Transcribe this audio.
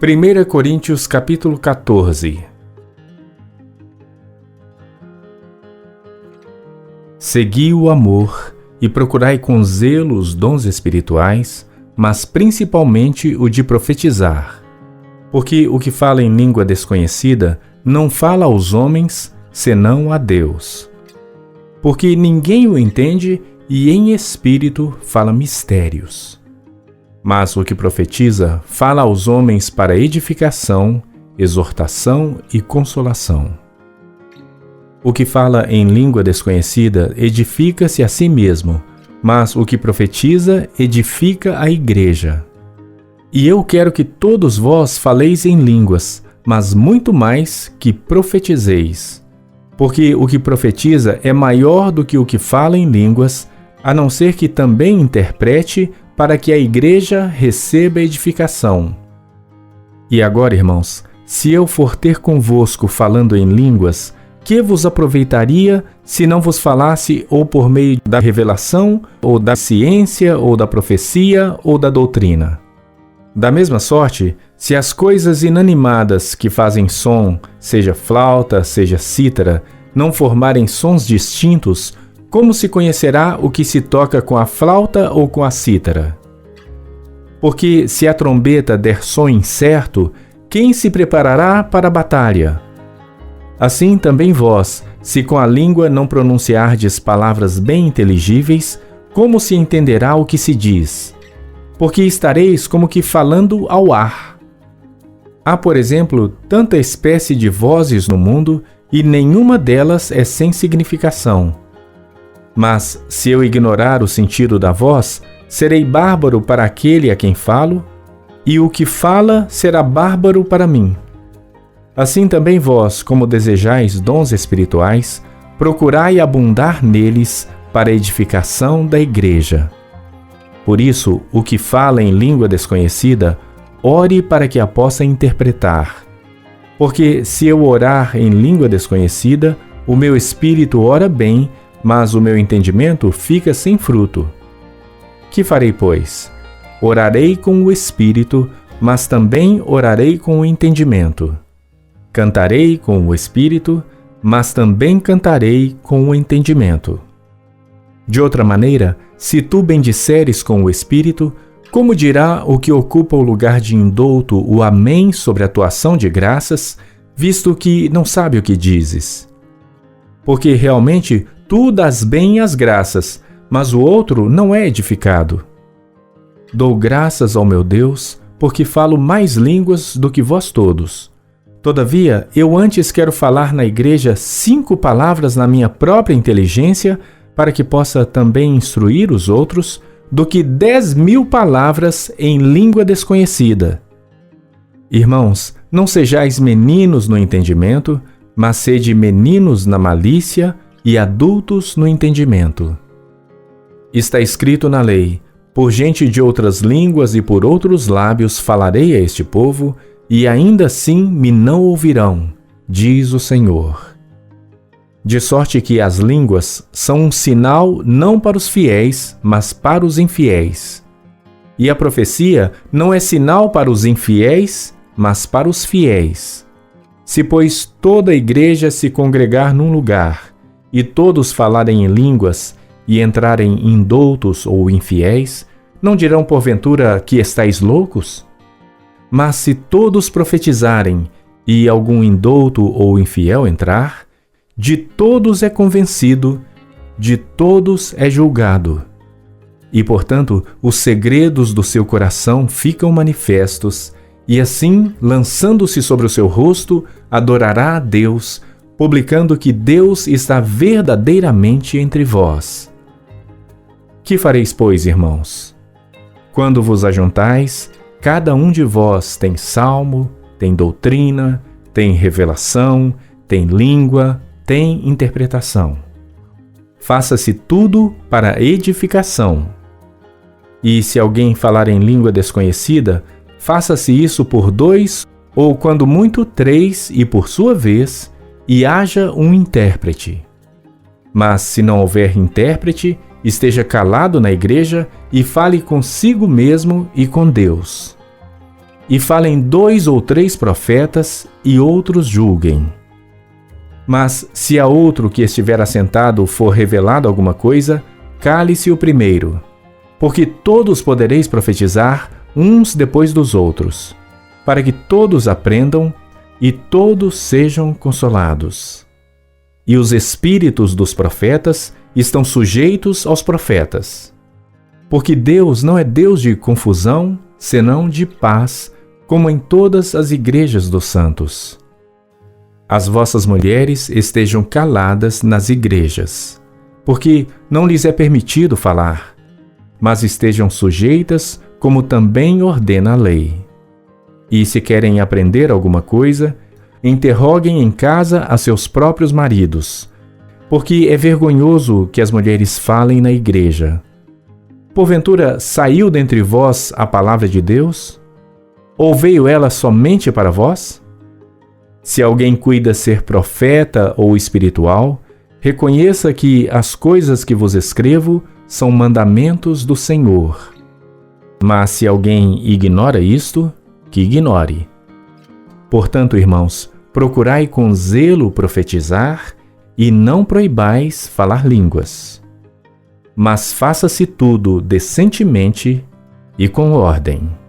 1 Coríntios capítulo 14. Segui o amor e procurai com zelo os dons espirituais, mas principalmente o de profetizar. Porque o que fala em língua desconhecida não fala aos homens, senão a Deus. Porque ninguém o entende e em espírito fala mistérios. Mas o que profetiza fala aos homens para edificação, exortação e consolação. O que fala em língua desconhecida edifica-se a si mesmo, mas o que profetiza edifica a igreja. E eu quero que todos vós faleis em línguas, mas muito mais que profetizeis. Porque o que profetiza é maior do que o que fala em línguas, a não ser que também interprete, para que a igreja receba edificação. E agora, irmãos, se eu for ter convosco falando em línguas, que vos aproveitaria se não vos falasse ou por meio da revelação, ou da ciência, ou da profecia, ou da doutrina? Da mesma sorte, se as coisas inanimadas que fazem som, seja flauta, seja cítara, não formarem sons distintos, como se conhecerá o que se toca com a flauta ou com a cítara? Porque se a trombeta der som incerto, quem se preparará para a batalha? Assim também vós, se com a língua não pronunciardes palavras bem inteligíveis, como se entenderá o que se diz? Porque estareis como que falando ao ar. Há, por exemplo, tanta espécie de vozes no mundo, e nenhuma delas é sem significação. Mas, se eu ignorar o sentido da voz, serei bárbaro para aquele a quem falo, e o que fala será bárbaro para mim. Assim também vós, como desejais dons espirituais, procurai abundar neles para a edificação da igreja. Por isso, o que fala em língua desconhecida, ore para que a possa interpretar. Porque se eu orar em língua desconhecida, o meu espírito ora bem, mas o meu entendimento fica sem fruto. Que farei, pois? Orarei com o espírito, mas também orarei com o entendimento. Cantarei com o espírito, mas também cantarei com o entendimento. De outra maneira, se tu bendisseres com o espírito, como dirá o que ocupa o lugar de indouto o amém sobre a tua ação de graças, visto que não sabe o que dizes? Porque realmente tu dás bem as graças, mas o outro não é edificado. Dou graças ao meu Deus, porque falo mais línguas do que vós todos. Todavia, eu antes quero falar na igreja 5 palavras na minha própria inteligência, para que possa também instruir os outros, do que 10.000 palavras em língua desconhecida. Irmãos, não sejais meninos no entendimento, mas sede meninos na malícia e adultos no entendimento. Está escrito na lei: por gente de outras línguas e por outros lábios falarei a este povo, e ainda assim me não ouvirão, diz o Senhor. De sorte que as línguas são um sinal não para os fiéis, mas para os infiéis. E a profecia não é sinal para os infiéis, mas para os fiéis. Se, pois, toda a igreja se congregar num lugar, e todos falarem em línguas, e entrarem indoutos ou infiéis, não dirão porventura que estáis loucos? Mas se todos profetizarem, e algum indouto ou infiel entrar, de todos é convencido, de todos é julgado. E, portanto, os segredos do seu coração ficam manifestos, e assim, lançando-se sobre o seu rosto, adorará a Deus, publicando que Deus está verdadeiramente entre vós. Que fareis, pois, irmãos? Quando vos ajuntais, cada um de vós tem salmo, tem doutrina, tem revelação, tem língua, tem interpretação. Faça-se tudo para edificação. E se alguém falar em língua desconhecida, faça-se isso por 2, ou quando muito 3, e por sua vez, e haja um intérprete. Mas se não houver intérprete, esteja calado na igreja e fale consigo mesmo e com Deus. e falem 2 ou 3 profetas, e outros julguem. Mas se a outro que estiver assentado for revelado alguma coisa, cale-se o primeiro, porque todos podereis profetizar uns depois dos outros, para que todos aprendam e todos sejam consolados. E os espíritos dos profetas estão sujeitos aos profetas. Porque Deus não é Deus de confusão, senão de paz, como em todas as igrejas dos santos. As vossas mulheres estejam caladas nas igrejas, porque não lhes é permitido falar, mas estejam sujeitas, como também ordena a lei. E se querem aprender alguma coisa, interroguem em casa a seus próprios maridos, porque é vergonhoso que as mulheres falem na igreja. Porventura saiu dentre vós a palavra de Deus? Ou veio ela somente para vós? Se alguém cuida ser profeta ou espiritual, reconheça que as coisas que vos escrevo são mandamentos do Senhor. Mas se alguém ignora isto, que ignore. Portanto, irmãos, procurai com zelo profetizar e não proibais falar línguas. Mas faça-se tudo decentemente e com ordem.